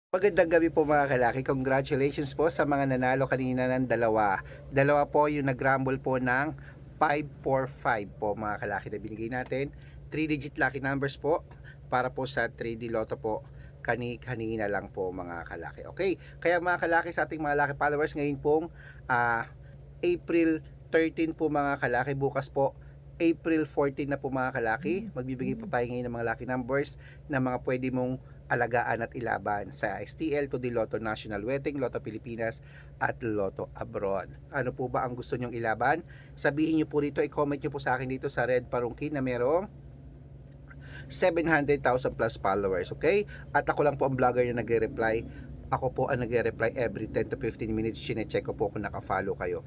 Magandang gabi po mga kalaki. Congratulations po sa mga nanalo kanina ng dalawa. Dalawa po yung nag-rumble po ng 545 po mga kalaki na binigay natin. 3-digit lucky numbers po para po sa 3D Lotto po kanina lang po mga kalaki. Okay, kaya mga kalaki sa ating mga lucky followers ngayon pong April 13 po mga kalaki, bukas po April 14 na po mga kalaki. Magbibigay po tayo ngayon ng mga lucky numbers na mga pwede mong alagaan at ilaban sa STL, to the Lotto National Wedding, Lotto Pilipinas at Lotto Abroad. Ano po ba ang gusto nyong ilaban? Sabihin nyo po dito, i-comment nyo po sa akin dito sa Red Parungkin na merong 700,000 plus followers, okay? At ako lang po ang vlogger na nagre-reply. Ako po ang nagre-reply every 10 to 15 minutes. Chine-check ko po kung naka-follow kayo.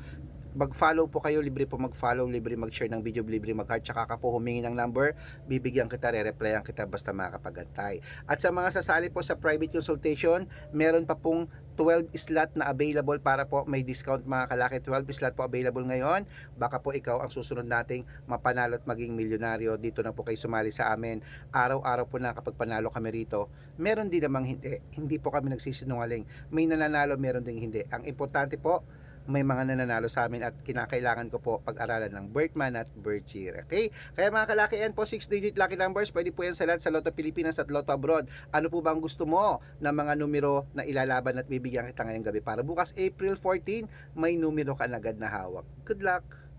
Mag-follow po kayo, libre po mag-follow, libre mag-share ng video, libre mag-heart, tsaka ka po humingi ng number, bibigyan kita, re-replyan kita basta makakapagantay. At sa mga sasali po sa private consultation, meron pa pong 12 slot na available para po may discount mga kalaki. 12 slot po available ngayon. Baka po ikaw ang susunod nating mapanalo at maging milyonaryo. Dito na po kayo sumali sa amin. Araw-araw po na kapag panalo kami rito. Meron din namang hindi. Hindi po kami nagsisinungaling. May nananalo, meron ding hindi. Ang importante po, may mga nananalo sa amin at kinakailangan ko po pag-aralan ng birthman at birth year. Okay? Kaya mga kalaki, yan po 6-digit lucky numbers. Pwede po yan sa lahat sa Lotto Pilipinas at Lotto Abroad. Ano po ba ang gusto mo na mga numero na ilalaban at bibigyan kita ngayong gabi para bukas April 14, may numero ka na agad na hawak. Good luck!